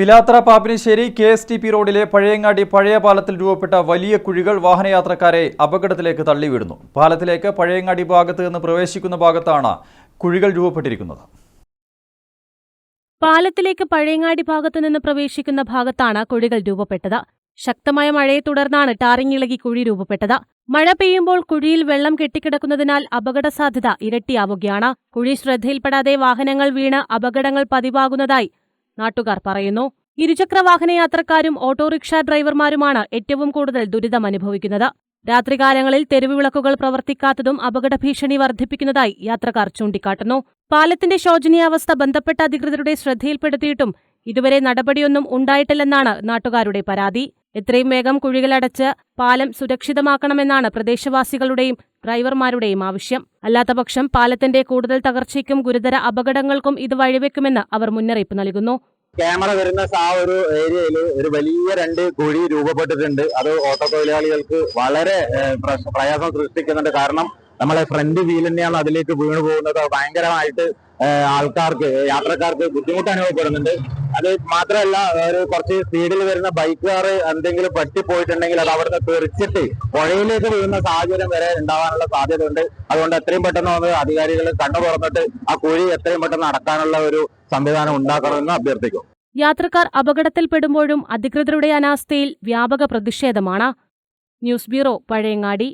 Pilathara Pappinisseri KSTP റോഡിലെ പഴയങ്ങാടി പഴയ പാലത്തിൽ രൂപപ്പെട്ട വലിയ കുഴികൾ വാഹനയാത്രക്കാരെ അപകടത്തിലേക്ക് തള്ളിവിടുന്നു. പാലത്തിലേക്ക് പഴയങ്ങാടി ഭാഗത്ത് നിന്ന് പ്രവേശിക്കുന്ന ഭാഗത്താണ് കുഴികൾ രൂപപ്പെട്ടിരിക്കുന്നത്. പാലത്തിലേക്ക് പഴയങ്ങാടി ഭാഗത്തു നിന്ന് പ്രവേശിക്കുന്ന ഭാഗത്താണ് കുഴികൾ രൂപപ്പെട്ടത്. ശക്തമായ മഴയെ തുടർന്നാണ് ടാറിംഗ് ഇളകി കുഴി രൂപപ്പെട്ടത്. മഴ പെയ്യുമ്പോൾ കുഴിയിൽ വെള്ളം കെട്ടിക്കിടക്കുന്നതിനാൽ അപകട സാധ്യത ഇരട്ടിയാവുകയാണ്. കുഴി ശ്രദ്ധയിൽപ്പെടാതെ വാഹനങ്ങൾ വീണ് അപകടങ്ങൾ പതിവാകുന്നതായി നാട്ടുകാർ പറയുന്നു. ഇരുചക്ര വാഹന യാത്രക്കാരും ഓട്ടോറിക്ഷ ഡ്രൈവർമാരുമാണ് ഏറ്റവും കൂടുതൽ ദുരിതമനുഭവിക്കുന്നത്. രാത്രികാലങ്ങളിൽ തെരുവ് വിളക്കുകൾ പ്രവർത്തിക്കാത്തതും അപകട ഭീഷണി വർദ്ധിപ്പിക്കുന്നതായി യാത്രക്കാർ ചൂണ്ടിക്കാട്ടുന്നു. പാലത്തിന്റെ ശോചനീയാവസ്ഥ ബന്ധപ്പെട്ട അധികൃതരുടെ ശ്രദ്ധയിൽപ്പെടുത്തിയിട്ടും ഇതുവരെ നടപടിയൊന്നും ഉണ്ടായിട്ടില്ലെന്നാണ് നാട്ടുകാരുടെ പരാതി. എത്രയും വേഗം കുഴികളടച്ച് പാലം സുരക്ഷിതമാക്കണമെന്നാണ് പ്രദേശവാസികളുടെയും ഡ്രൈവർമാരുടെയും ആവശ്യം. അല്ലാത്തപക്ഷം പാലത്തിന്റെ കൂടുതൽ തകർച്ചയ്ക്കും ഗുരുതര അപകടങ്ങൾക്കും ഇത് വഴിവെക്കുമെന്ന് അവർ മുന്നറിയിപ്പ് നൽകുന്നു. ക്യാമറ വരുന്ന ആ ഒരു ഏരിയയിൽ ഒരു വലിയ 2 കുഴി രൂപപ്പെട്ടിട്ടുണ്ട്. അത് ഓട്ടോ തൊഴിലാളികൾക്ക് വളരെ പ്രയാസം സൃഷ്ടിക്കുന്നുണ്ട്. കാരണം നമ്മളെ ഫ്രണ്ട് വീൽ തന്നെയാണ് അതിലേക്ക് വീണു പോകുന്നത്. ഭയങ്കരമായിട്ട് ആൾക്കാർക്ക് യാത്രക്കാർക്ക് ബുദ്ധിമുട്ട് അനുഭവപ്പെടുന്നുണ്ട്. അത് മാത്രമല്ല, ഒരു കുറച്ച് സ്പീഡിൽ വരുന്ന ബൈക്കുകാർ എന്തെങ്കിലും പറ്റിപ്പോയിട്ടുണ്ടെങ്കിൽ അത് അവിടുന്ന് തെറിച്ചിട്ട് പുഴയിലേക്ക് വീഴുന്ന സാഹചര്യം വരെ ഉണ്ടാവാനുള്ള സാധ്യത ഉണ്ട്. അതുകൊണ്ട് എത്രയും പെട്ടെന്ന് അധികാരികൾ കണ്ണു തുറന്നിട്ട് ആ കുഴി എത്രയും പെട്ടെന്ന് അടക്കാനുള്ള ഒരു സംവിധാനം ഉണ്ടാക്കണമെന്ന് അഭ്യർത്ഥിക്കും. യാത്രക്കാർ അപകടത്തിൽപ്പെടുമ്പോഴും അധികൃതരുടെ അനാസ്ഥയിൽ വ്യാപക പ്രതിഷേധമാണ്. News bureau, Pazhayangadi.